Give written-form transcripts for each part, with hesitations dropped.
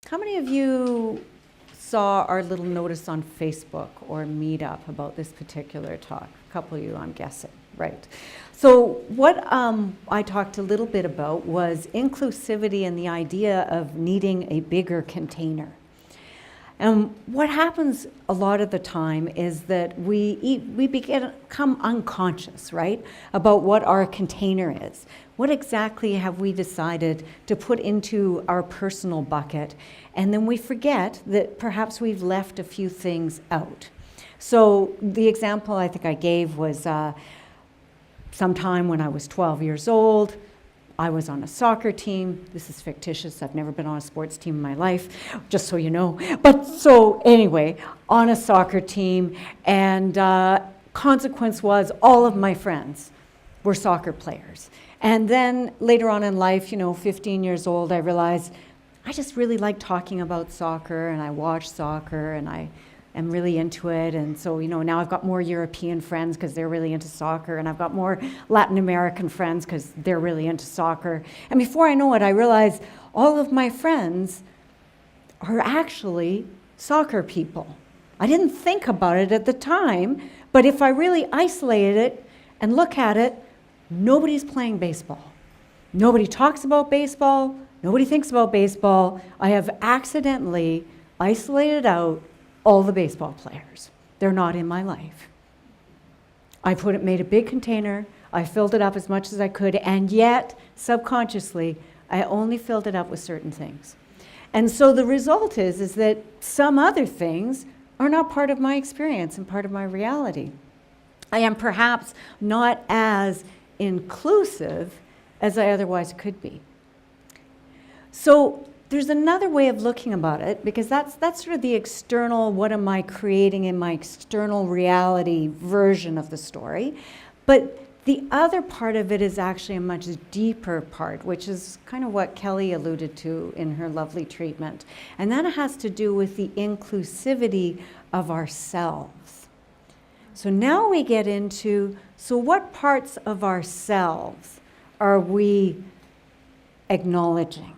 How many of you saw our little notice on Facebook or Meetup about this particular talk? A couple of you, I'm guessing, right? So what I talked a little bit about was inclusivity and the idea of needing a bigger container. And what happens a lot of the time is that we become unconscious, right, about what our container is. What exactly have we decided to put into our personal bucket? And then we forget that perhaps we've left a few things out. So the example I think I gave was sometime when I was 12 years old, I was on a soccer team. This is fictitious. I've never been on a sports team in my life, just so you know. But so anyway, on a soccer team, and consequence was all of my friends were soccer players. And then later on in life, 15 years old, I realized I just really like talking about soccer, and I watch soccer, and I am really into it. And so, now I've got more European friends because they're really into soccer, and I've got more Latin American friends because they're really into soccer. And before I know it, I realized all of my friends are actually soccer people. I didn't think about it at the time, but if I really isolated it and look at it, nobody's playing baseball. Nobody talks about baseball. Nobody thinks about baseball. I have accidentally isolated out all the baseball players. They're not in my life. I made a big container. I filled it up as much as I could, and yet, subconsciously, I only filled it up with certain things. And so the result is that some other things are not part of my experience and part of my reality. I am perhaps not as inclusive as I otherwise could be. So there's another way of looking about it, because that's sort of the external, what am I creating in my external reality version of the story. But the other part of it is actually a much deeper part, which is kind of what Kelly alluded to in her lovely treatment. And that has to do with the inclusivity of ourselves. So now we get into, so what parts of ourselves are we acknowledging?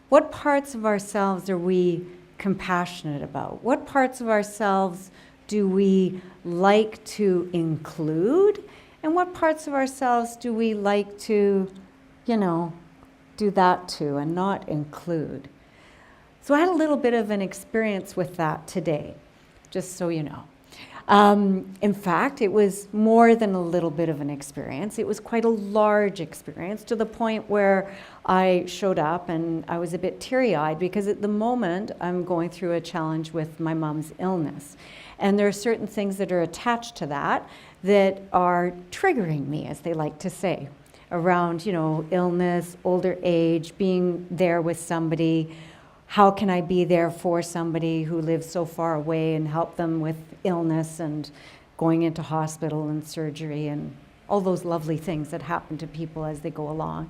What parts of ourselves are we compassionate about? What parts of ourselves do we like to include? And what parts of ourselves do we like to, do that to and not include? So I had a little bit of an experience with that today, just so you know. In fact, it was more than a little bit of an experience. It was quite a large experience, to the point where I showed up and I was a bit teary-eyed, because at the moment I'm going through a challenge with my mom's illness. And there are certain things that are attached to that are triggering me, as they like to say, around, illness, older age, being there with somebody. How can I be there for somebody who lives so far away and help them with illness and going into hospital and surgery and all those lovely things that happen to people as they go along?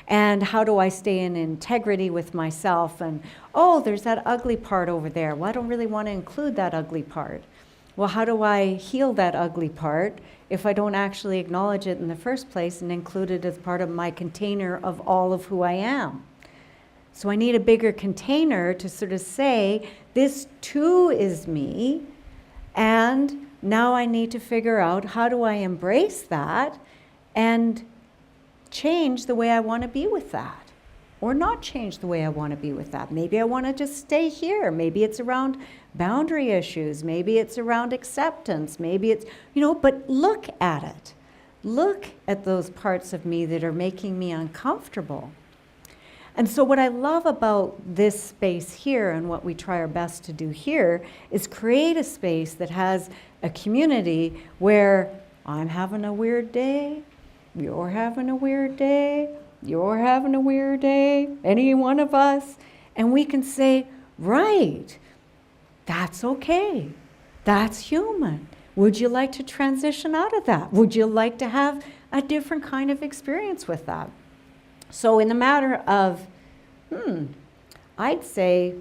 And how do I stay in integrity with myself? And, there's that ugly part over there. Well, I don't really want to include that ugly part. Well, how do I heal that ugly part if I don't actually acknowledge it in the first place and include it as part of my container of all of who I am? So I need a bigger container to sort of say, this too is me, and now I need to figure out, how do I embrace that and change the way I want to be with that? Or not change the way I want to be with that. Maybe I want to just stay here. Maybe it's around boundary issues. Maybe it's around acceptance. Maybe it's, but look at it. Look at those parts of me that are making me uncomfortable. And so what I love about this space here, and what we try our best to do here, is create a space that has a community where I'm having a weird day, you're having a weird day, you're having a weird day, any one of us, and we can say, right, that's okay, that's human. Would you like to transition out of that? Would you like to have a different kind of experience with that? So in the matter of, I'd say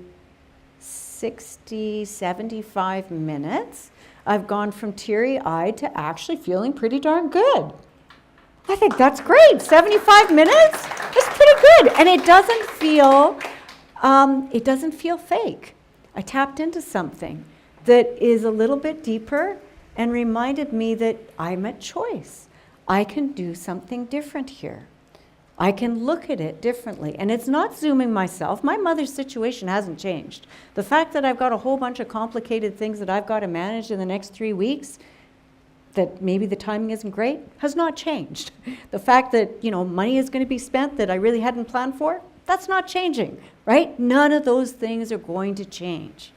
60, 75 minutes, I've gone from teary-eyed to actually feeling pretty darn good. I think that's great. 75 minutes? That's pretty good. And it doesn't feel It doesn't feel fake. I tapped into something that is a little bit deeper and reminded me that I'm at choice. I can do something different here. I can look at it differently. And it's not zooming myself. My mother's situation hasn't changed. The fact that I've got a whole bunch of complicated things that I've got to manage in the next 3 weeks, that maybe the timing isn't great, has not changed. The fact that, money is going to be spent that I really hadn't planned for, that's not changing, right? None of those things are going to change.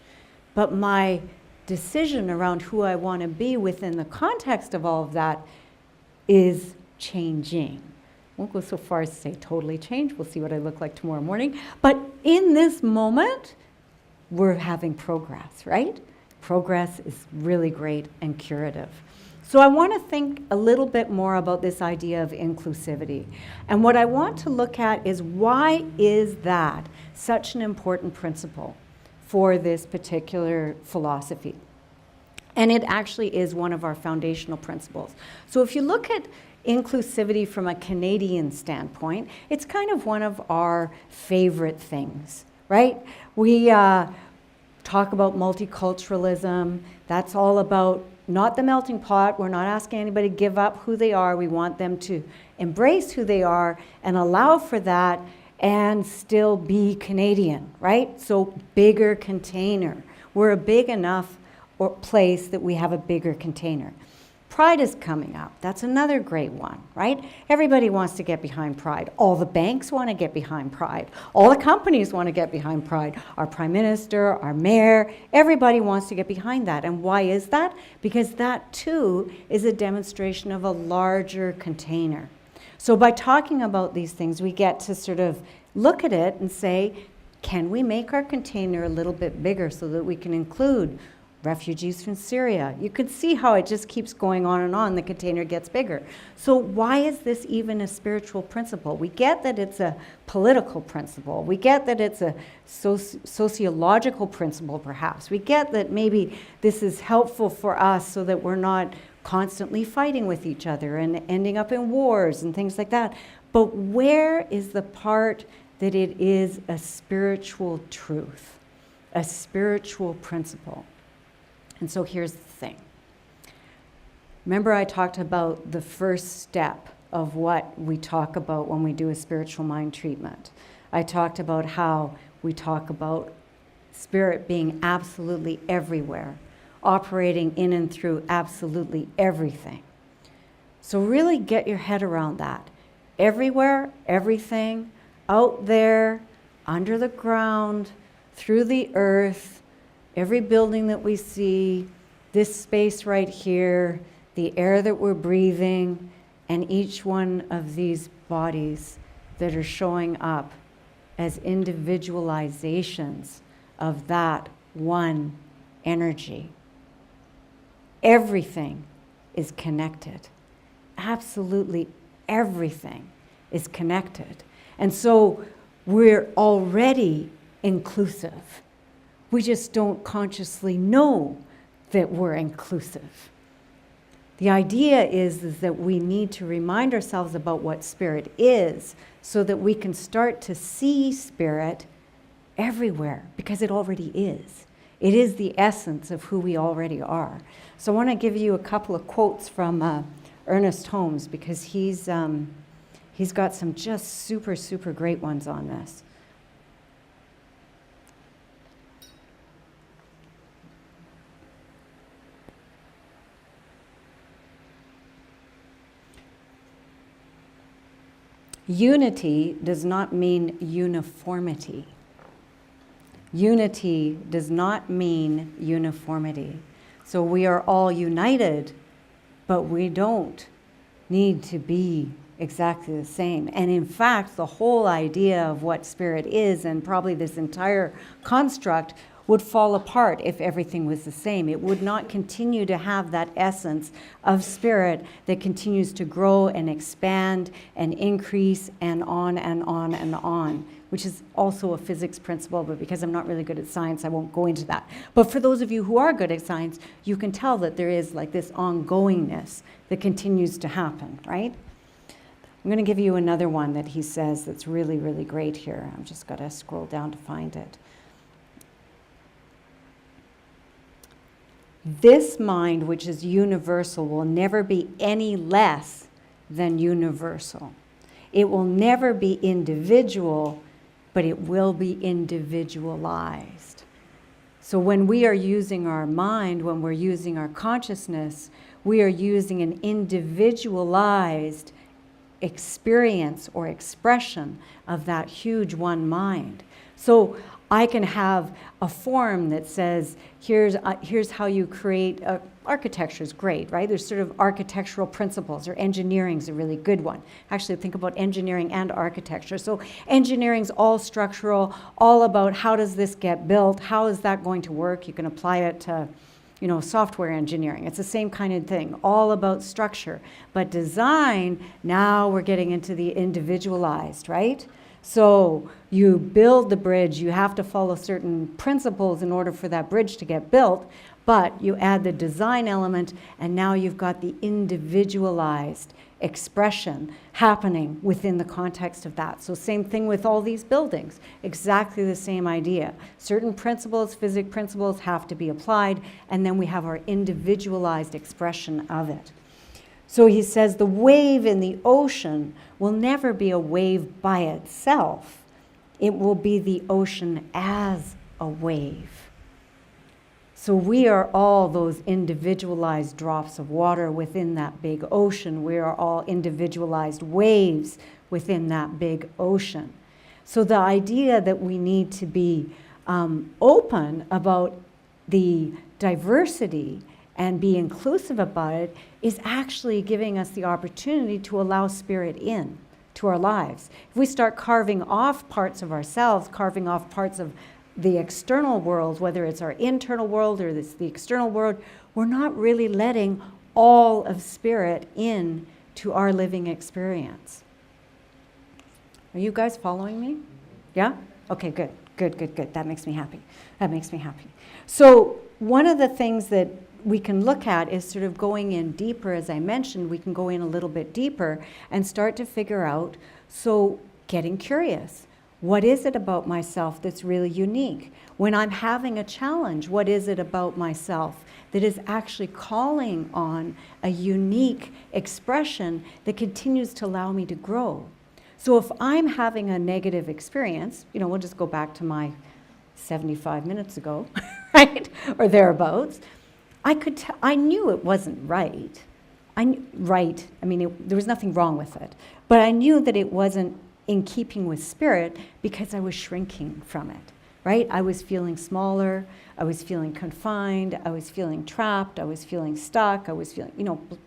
But my decision around who I want to be within the context of all of that is changing. Won't go so far as to say totally change. We'll see what I look like tomorrow morning. But in this moment, we're having progress, right? Progress is really great and curative. So I want to think a little bit more about this idea of inclusivity. And what I want to look at is, why is that such an important principle for this particular philosophy? And it actually is one of our foundational principles. So if you look at inclusivity from a Canadian standpoint, it's kind of one of our favorite things, right? We talk about multiculturalism. That's all about not the melting pot. We're not asking anybody to give up who they are. We want them to embrace who they are and allow for that and still be Canadian, right? So bigger container. We're a big enough place that we have a bigger container. Pride is coming up. That's another great one, right? Everybody wants to get behind Pride. All the banks want to get behind Pride. All the companies want to get behind Pride. Our Prime Minister, our Mayor, everybody wants to get behind that. And why is that? Because that too is a demonstration of a larger container. So by talking about these things, we get to sort of look at it and say, can we make our container a little bit bigger so that we can include refugees from Syria? You could see how it just keeps going on and on. The container gets bigger. So why is this even a spiritual principle? We get that it's a political principle. We get that it's a sociological principle, perhaps. We get that maybe this is helpful for us so that we're not constantly fighting with each other and ending up in wars and things like that. But where is the part that it is a spiritual truth, a spiritual principle? And so here's the thing. Remember, I talked about the first step of what we talk about when we do a spiritual mind treatment. I talked about how we talk about spirit being absolutely everywhere, operating in and through absolutely everything. So really get your head around that. Everywhere, everything, out there, under the ground, through the earth, every building that we see, this space right here, the air that we're breathing, and each one of these bodies that are showing up as individualizations of that one energy. Everything is connected. Absolutely everything is connected. And so we're already inclusive. We just don't consciously know that we're inclusive. The idea is that we need to remind ourselves about what spirit is so that we can start to see spirit everywhere, because it already is. It is the essence of who we already are. So I want to give you a couple of quotes from Ernest Holmes, because he's got some just super, super great ones on this. Unity does not mean uniformity. Unity does not mean uniformity. So we are all united, but we don't need to be exactly the same. And in fact, the whole idea of what spirit is, and probably this entire construct, would fall apart if everything was the same. It would not continue to have that essence of spirit that continues to grow and expand and increase and on and on and on, which is also a physics principle, but because I'm not really good at science, I won't go into that. But for those of you who are good at science, you can tell that there is like this ongoingness that continues to happen, right? I'm going to give you another one that he says that's really, really great here. I've just got to scroll down to find it. This mind, which is universal, will never be any less than universal. It will never be individual, but it will be individualized. So when we are using our mind, when we're using our consciousness, we are using an individualized experience or expression of that huge one mind. So I can have a form that says, here's how you create architecture is great, right? There's sort of architectural principles, or engineering's a really good one. Actually, think about engineering and architecture. So engineering's all structural, all about how does this get built, how is that going to work? You can apply it to, software engineering. It's the same kind of thing, all about structure. But design, now we're getting into the individualized, right? So you build the bridge, you have to follow certain principles in order for that bridge to get built, but you add the design element, and now you've got the individualized expression happening within the context of that. So same thing with all these buildings, exactly the same idea. Certain principles, physics principles have to be applied, and then we have our individualized expression of it. So he says the wave in the ocean will never be a wave by itself. It will be the ocean as a wave. So we are all those individualized drops of water within that big ocean. We are all individualized waves within that big ocean. So the idea that we need to be open about the diversity and be inclusive about it is actually giving us the opportunity to allow spirit in to our lives. If we start carving off parts of ourselves, carving off parts of the external world, whether it's our internal world or it's the external world, we're not really letting all of spirit in to our living experience. Are you guys following me? Yeah? Okay, good. That makes me happy. So one of the things that we can look at is sort of going in deeper. As I mentioned, we can go in a little bit deeper and start to figure out, so getting curious. What is it about myself that's really unique? When I'm having a challenge, what is it about myself that is actually calling on a unique expression that continues to allow me to grow? So if I'm having a negative experience, we'll just go back to my 75 minutes ago, right? Or thereabouts. I knew it wasn't right. There was nothing wrong with it. But I knew that it wasn't in keeping with spirit because I was shrinking from it, right? I was feeling smaller. I was feeling confined. I was feeling trapped. I was feeling stuck. I was feeling,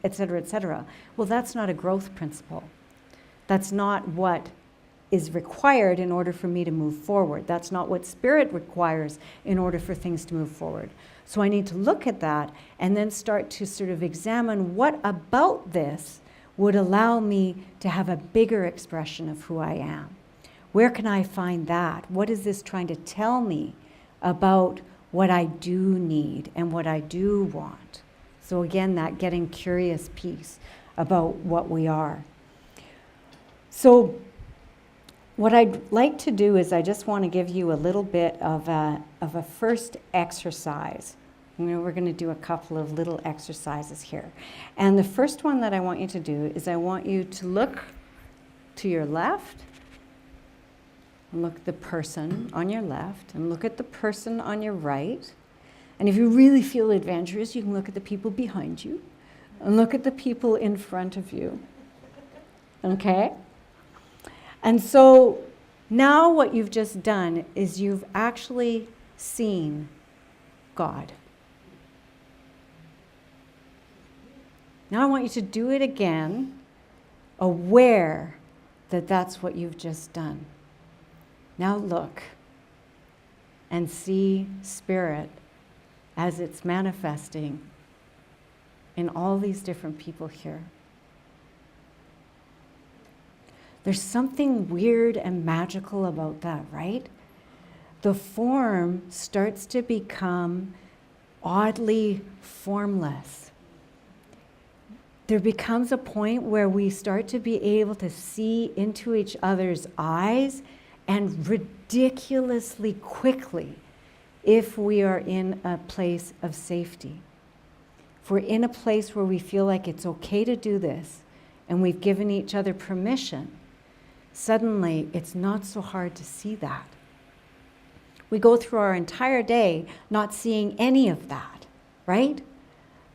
et cetera, et cetera. Well, that's not a growth principle. That's not what is required in order for me to move forward. That's not what spirit requires in order for things to move forward. So I need to look at that and then start to sort of examine what about this would allow me to have a bigger expression of who I am. Where can I find that? What is this trying to tell me about what I do need and what I do want? So again, that getting curious piece about what we are. So what I'd like to do is I just want to give you a little bit of a first exercise. We're going to do a couple of little exercises here. And the first one that I want you to do is I want you to look to your left, and look at the person on your left, and look at the person on your right. And if you really feel adventurous, you can look at the people behind you, and look at the people in front of you. Okay? And so now what you've just done is you've actually seen God. Now I want you to do it again, aware that that's what you've just done. Now look and see spirit as it's manifesting in all these different people here. There's something weird and magical about that, right? The form starts to become oddly formless. there becomes a point where we start to be able to see into each other's eyes, and ridiculously quickly, if we are in a place of safety. If we're in a place where we feel like it's okay to do this, and we've given each other permission, suddenly it's not so hard to see that. We go through our entire day not seeing any of that, right?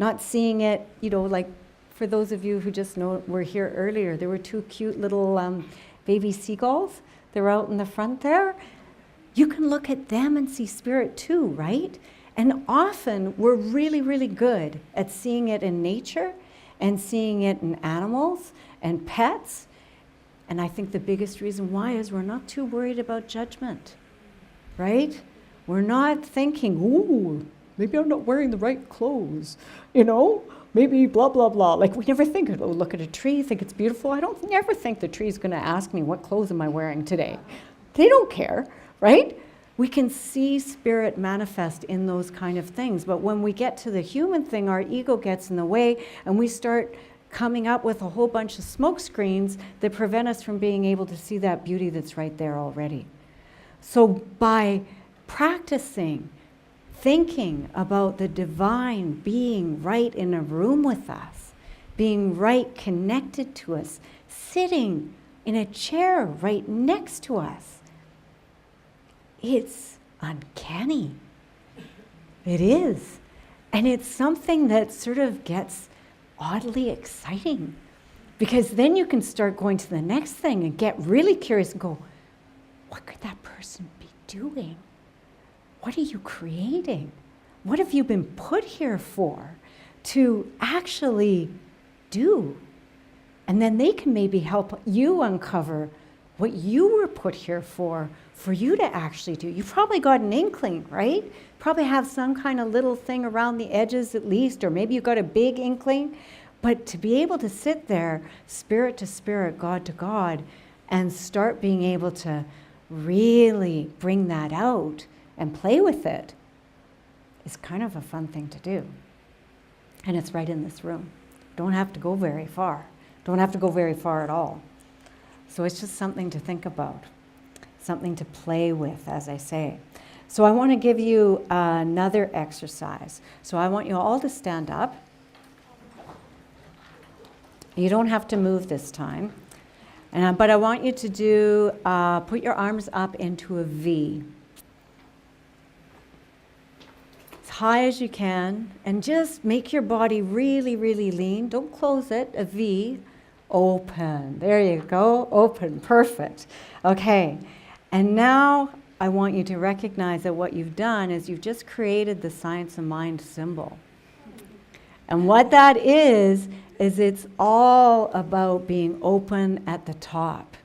Not seeing it, like for those of you who just know were here earlier, there were 2 cute little baby seagulls. They're out in the front there. You can look at them and see spirit too, right? And often we're really, really good at seeing it in nature and seeing it in animals and pets. And I think the biggest reason why is we're not too worried about judgment, right? We're not thinking, ooh, maybe I'm not wearing the right clothes, maybe blah, blah, blah. Like we never think, oh, look at a tree, think it's beautiful. I don't never think the tree's gonna ask me, what clothes am I wearing today? They don't care, right? We can see spirit manifest in those kind of things. But when we get to the human thing, our ego gets in the way and we start coming up with a whole bunch of smoke screens that prevent us from being able to see that beauty that's right there already. So by practicing thinking about the divine being right in a room with us, being right connected to us, sitting in a chair right next to us, it's uncanny. It is. And it's something that sort of gets oddly exciting, because then you can start going to the next thing and get really curious and go, what could that person be doing? What are you creating? What have you been put here for to actually do? And then they can maybe help you uncover what you were put here for you to actually do. You've probably got an inkling, right? Probably have some kind of little thing around the edges at least, or maybe you've got a big inkling. But to be able to sit there, spirit to spirit, God to God, and start being able to really bring that out and play with it is kind of a fun thing to do. And it's right in this room. Don't have to go very far. Don't have to go very far at all. So it's just something to think about, something to play with, as I say. So I want to give you another exercise. So I want you all to stand up. You don't have to move this time. But I want you to do, put your arms up into a V. As high as you can, and just make your body really, really lean. Don't close it, a V. Open. There you go. Open. Perfect. Okay. And now I want you to recognize that what you've done is you've just created the science of mind symbol. And what that is it's all about being open at the top,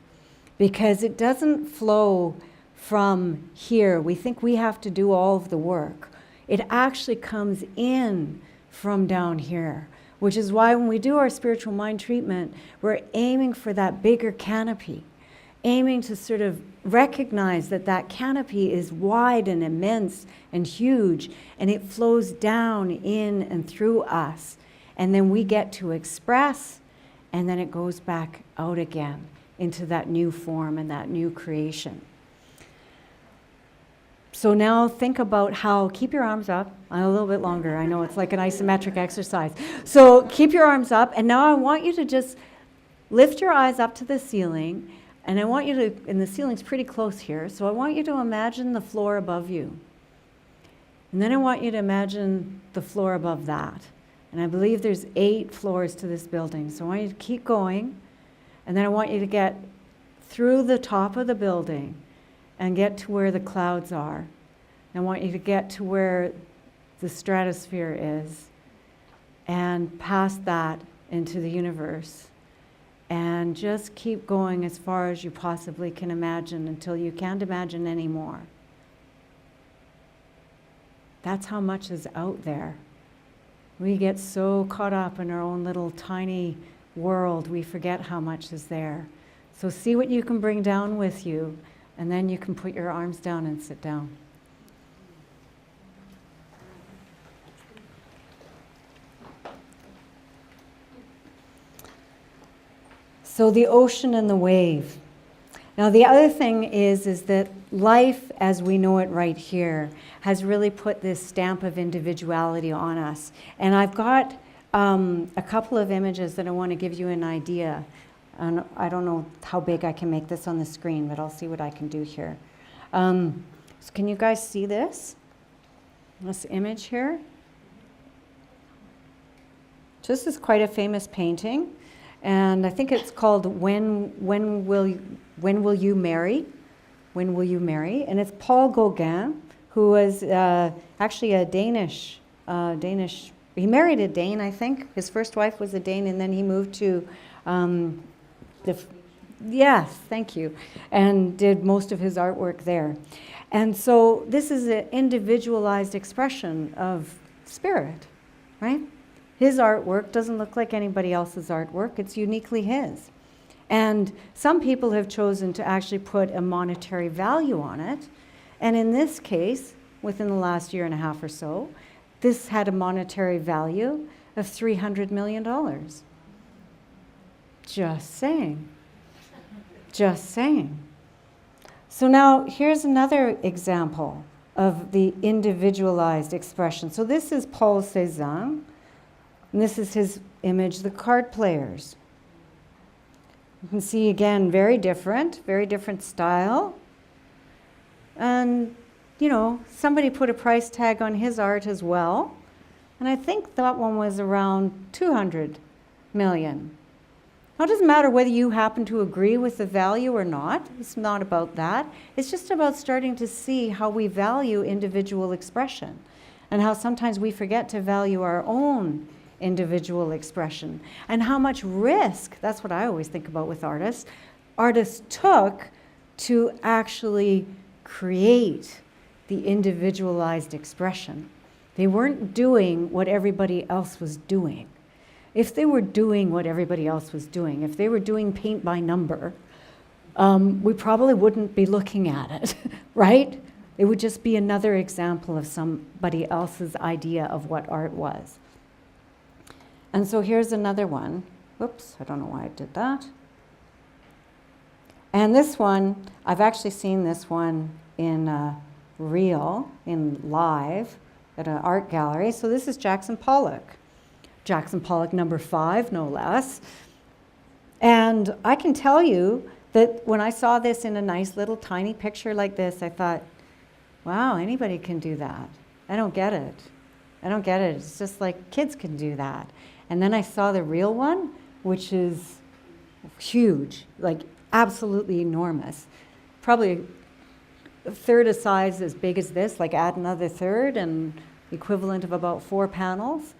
because it doesn't flow from here. We think we have to do all of the work. It actually comes in from down here, which is why when we do our spiritual mind treatment, we're aiming for that bigger canopy, aiming to sort of recognize that that canopy is wide and immense and huge, and it flows down in and through us. And then we get to express, and then it goes back out again into that new form and that new creation. So now think about how, keep your arms up a little bit longer. I know it's like an isometric exercise. So keep your arms up, and now I want you to just lift your eyes up to the ceiling, and I want you to, and the ceiling's pretty close here, so I want you to imagine the floor above you. And then I want you to imagine the floor above that. And I believe there's 8 floors to this building. So I want you to keep going. And then I want you to get through the top of the building and get to where the clouds are. I want you to get to where the stratosphere is and past that into the universe. And just keep going as far as you possibly can imagine until you can't imagine anymore. That's how much is out there. We get so caught up in our own little tiny world, we forget how much is there. So see what you can bring down with you, and then you can put your arms down and sit down. So the ocean and the wave. Now the other thing is that life as we know it right here has really put this stamp of individuality on us. And I've got a couple of images that I want to give you an idea. And I don't know how big I can make this on the screen, but I'll see what I can do here. So can you guys see this? This image here? So this is quite a famous painting. And I think it's called When Will You Marry? When Will You Marry? And it's Paul Gauguin, who was actually a Danish. He married a Dane, I think. His first wife was a Dane, and then he moved to yes, thank you, and did most of his artwork there. And so this is an individualized expression of spirit, right? His artwork doesn't look like anybody else's artwork. It's uniquely his. And some people have chosen to actually put a monetary value on it. And in this case, within the last year and a half or so, this had a monetary value of $300 million. Just saying. Just saying. So now here's another example of the individualized expression. So this is Paul Cézanne. And this is his image, the card players. You can see again, very different style. And, you know, somebody put a price tag on his art as well. And I think that one was around 200 million. Now, it doesn't matter whether you happen to agree with the value or not. It's not about that. It's just about starting to see how we value individual expression and how sometimes we forget to value our own individual expression, and how much risk, that's what I always think about with artists took to actually create the individualized expression. They weren't doing what everybody else was doing. If they were doing what everybody else was doing, if they were doing paint by number, we probably wouldn't be looking at it, right? It would just be another example of somebody else's idea of what art was. And so here's another one. Whoops, I don't know why I did that. And this one, I've actually seen this one in live at an art gallery. So this is Jackson Pollock. Jackson Pollock number 5, no less. And I can tell you that when I saw this in a nice little tiny picture like this, I thought, wow, anybody can do that. I don't get it. It's just like kids can do that. And then I saw the real one, which is huge, like absolutely enormous. Probably a third a size as big as this, like add another third and equivalent of about 4 panels.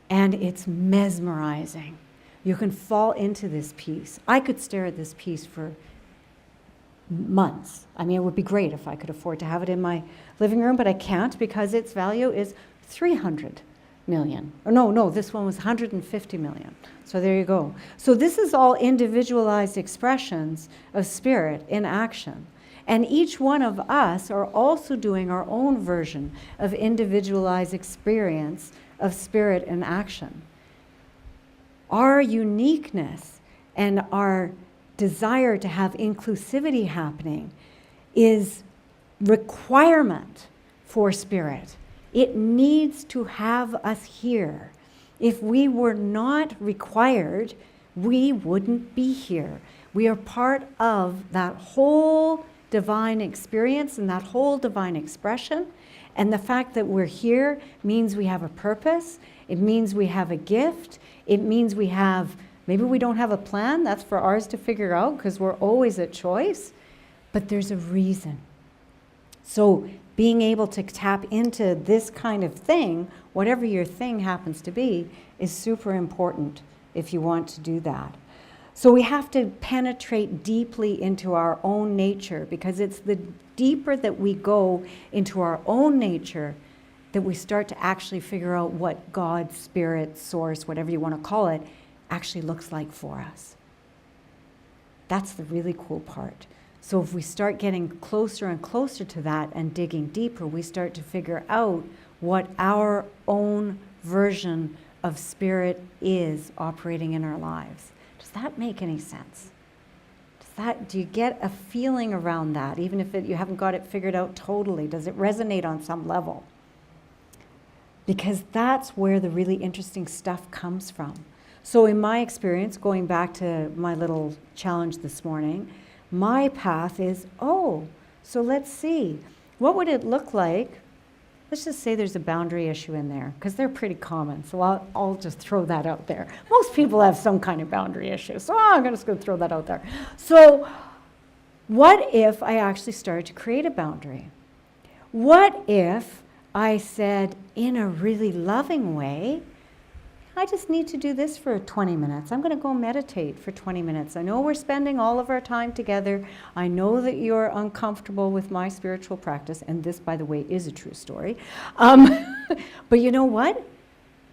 And it's mesmerizing. You can fall into this piece. I could stare at this piece for months. I mean, it would be great if I could afford to have it in my living room, but I can't because its value is 300 million. Or no, this one was 150 million. So there you go. So this is all individualized expressions of spirit in action. And each one of us are also doing our own version of individualized experience of spirit in action. Our uniqueness and our desire to have inclusivity happening is requirement for spirit. It needs to have us here. If we were not required, we wouldn't be here. We are part of that whole divine experience and that whole divine expression. And the fact that we're here means we have a purpose. It means we have a gift. It means we have, maybe we don't have a plan. That's for ours to figure out because we're always at choice. But there's a reason. So being able to tap into this kind of thing, whatever your thing happens to be, is super important if you want to do that. So we have to penetrate deeply into our own nature, because it's the deeper that we go into our own nature that we start to actually figure out what God, spirit, source, whatever you want to call it, actually looks like for us. That's the really cool part. So if we start getting closer and closer to that and digging deeper, we start to figure out what our own version of spirit is operating in our lives. Does that make any sense? Do you get a feeling around that, even if you haven't got it figured out totally? Does it resonate on some level? Because that's where the really interesting stuff comes from. So in my experience, going back to my little challenge this morning, my path is, so let's see. What would it look like? Let's just say there's a boundary issue in there, because they're pretty common. So I'll just throw that out there. Most people have some kind of boundary issue. So I'm just going to throw that out there. So what if I actually started to create a boundary? What if I said, in a really loving way, I just need to do this for 20 minutes. I'm going to go meditate for 20 minutes. I know we're spending all of our time together. I know that you're uncomfortable with my spiritual practice, and this, by the way, is a true story. But you know what?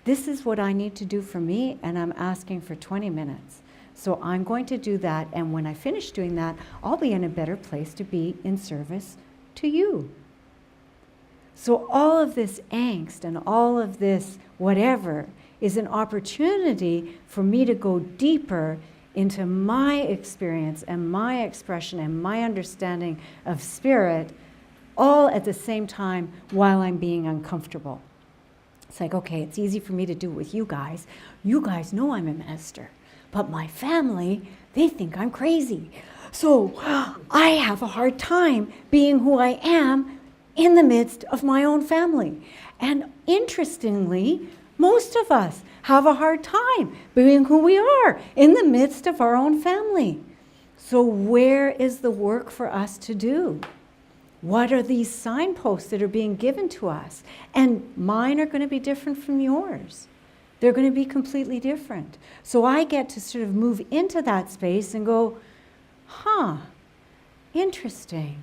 This is what I need to do for me, and I'm asking for 20 minutes. So I'm going to do that, and when I finish doing that, I'll be in a better place to be in service to you. So all of this angst and all of this whatever is an opportunity for me to go deeper into my experience and my expression and my understanding of spirit, all at the same time while I'm being uncomfortable. It's like, okay, it's easy for me to do with you guys. You guys know I'm a minister, but my family, they think I'm crazy. So I have a hard time being who I am in the midst of my own family. And interestingly, most of us have a hard time being who we are in the midst of our own family. So where is the work for us to do? What are these signposts that are being given to us? And mine are going to be different from yours. They're going to be completely different. So I get to sort of move into that space and go, interesting.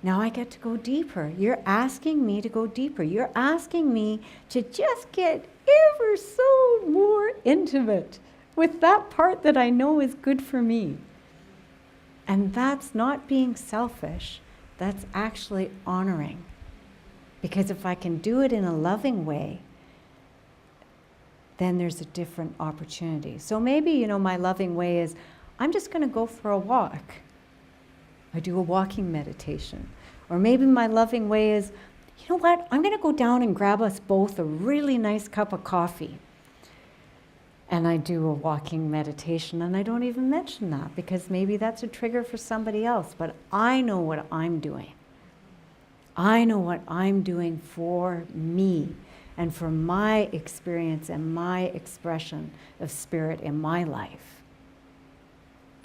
Now I get to go deeper. You're asking me to go deeper. You're asking me to just get ever so more intimate with that part that I know is good for me. And that's not being selfish. That's actually honoring. Because if I can do it in a loving way, then there's a different opportunity. So maybe, my loving way is, I'm just going to go for a walk. I do a walking meditation. Or maybe my loving way is, you know what, I'm going to go down and grab us both a really nice cup of coffee. And I do a walking meditation, and I don't even mention that, because maybe that's a trigger for somebody else. But I know what I'm doing. I know what I'm doing for me and for my experience and my expression of spirit in my life.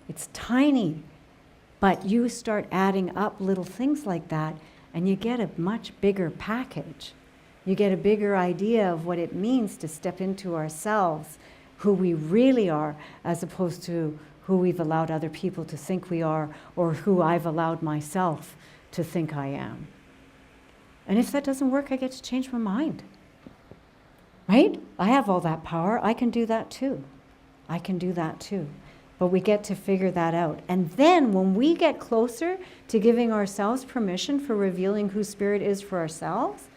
It's tiny. But you start adding up little things like that, and you get a much bigger package. You get a bigger idea of what it means to step into ourselves, who we really are, as opposed to who we've allowed other people to think we are, or who I've allowed myself to think I am. And if that doesn't work, I get to change my mind. Right? I have all that power. I can do that too. I can do that too. But we get to figure that out. And then when we get closer to giving ourselves permission for revealing who spirit is for ourselves,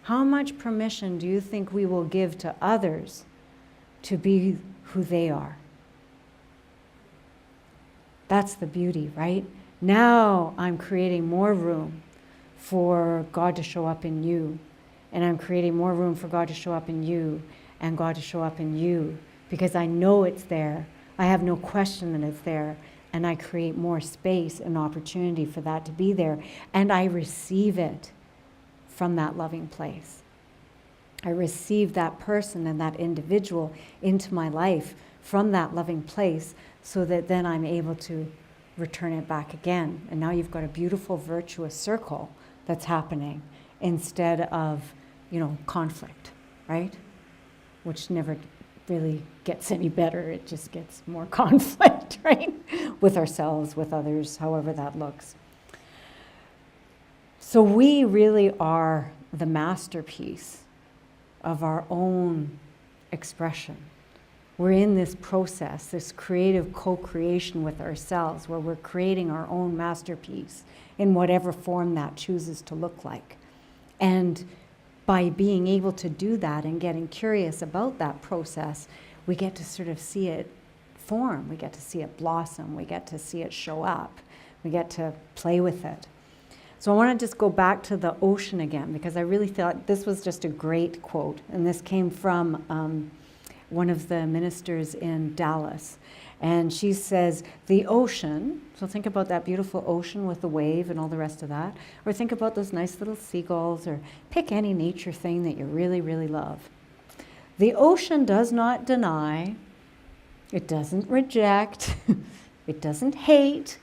how much permission do you think we will give to others to be who they are? That's the beauty, right? Now I'm creating more room for God to show up in you. And I'm creating more room for God to show up in you and God to show up in you, because I know it's there. I have no question that it's there, and I create more space and opportunity for that to be there, and I receive it from that loving place. I receive that person and that individual into my life from that loving place, so that then I'm able to return it back again. And now you've got a beautiful virtuous circle that's happening instead of, conflict, right? Which never really gets any better. It just gets more conflict, right? With ourselves, with others, however that looks. So we really are the masterpiece of our own expression. We're in this process, this creative co-creation with ourselves, where we're creating our own masterpiece in whatever form that chooses to look like. And by being able to do that and getting curious about that process, we get to sort of see it form. We get to see it blossom. We get to see it show up. We get to play with it. So I want to just go back to the ocean again, because I really thought this was just a great quote. And this came from one of the ministers in Dallas. And she says, the ocean, so think about that beautiful ocean with the wave and all the rest of that, or think about those nice little seagulls, or pick any nature thing that you really, really love. The ocean does not deny, it doesn't reject, it doesn't hate,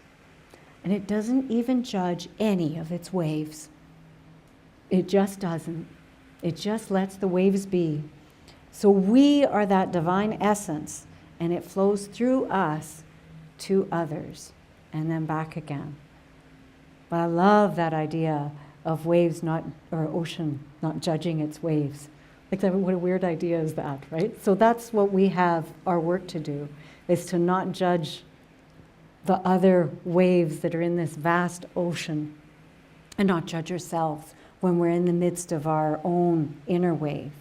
and it doesn't even judge any of its waves. It just doesn't. It just lets the waves be. So we are that divine essence, and it flows through us to others, and then back again. But I love that idea of waves not, or ocean not judging its waves. Like, what a weird idea is that, right? So that's what we have our work to do, is to not judge the other waves that are in this vast ocean, and not judge ourselves when we're in the midst of our own inner wave.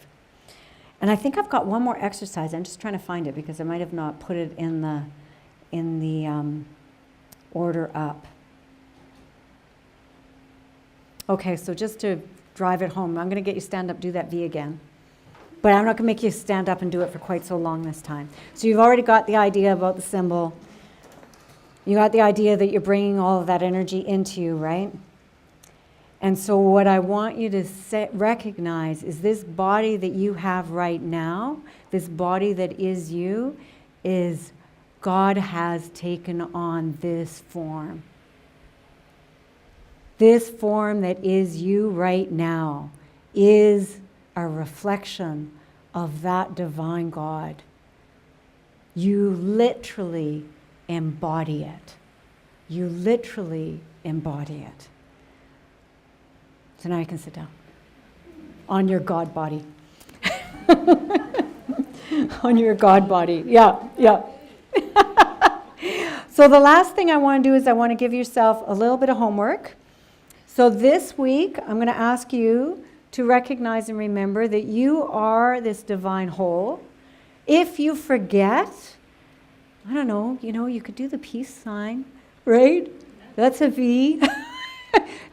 And I think I've got one more exercise. I'm just trying to find it because I might have not put it in the order up. Okay, so just to drive it home, I'm going to get you stand up, do that V again. But I'm not going to make you stand up and do it for quite so long this time. So you've already got the idea about the symbol. You got the idea that you're bringing all of that energy into you, right? And so what I want you to recognize is this body that you have right now, this body that is you, is God has taken on this form. This form that is you right now is a reflection of that divine God. You literally embody it. You literally embody it. So now you can sit down on your God body. On your God body. Yeah, yeah. So the last thing I want to do is I want to give yourself a little bit of homework. So this week, I'm going to ask you to recognize and remember that you are this divine whole. If you forget, I don't know, you could do the peace sign, right? That's a V.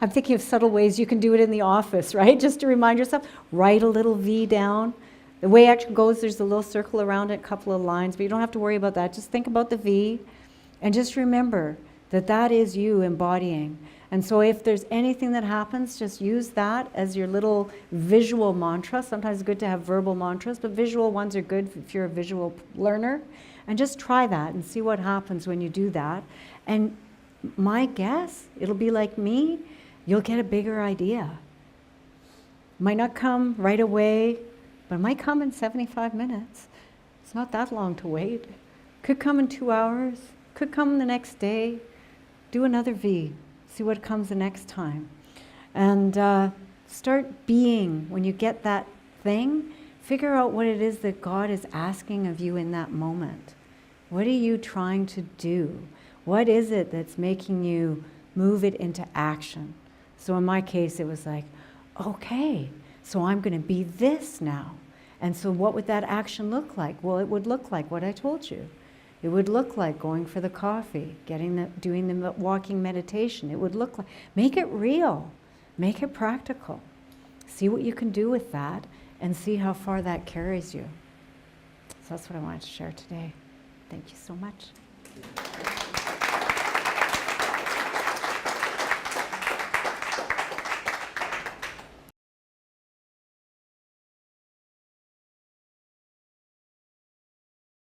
I'm thinking of subtle ways you can do it in the office, right? Just to remind yourself, write a little V down. The way it actually goes, there's a little circle around it, a couple of lines, but you don't have to worry about that. Just think about the V, and just remember that that is you embodying. And so if there's anything that happens, just use that as your little visual mantra. Sometimes it's good to have verbal mantras, but visual ones are good if you're a visual learner. And just try that and see what happens when you do that. And my guess, it'll be like me, you'll get a bigger idea. Might not come right away, but it might come in 75 minutes. It's not that long to wait. Could come in 2 hours, could come the next day. Do another V, see what comes the next time. And start being, when you get that thing, figure out what it is that God is asking of you in that moment. What are you trying to do? What is it that's making you move it into action? So in my case, it was like, okay, so I'm going to be this now. And so what would that action look like? Well, it would look like what I told you. It would look like going for the coffee, doing the walking meditation. It would look like, make it real, make it practical. See what you can do with that and see how far that carries you. So that's what I wanted to share today. Thank you so much.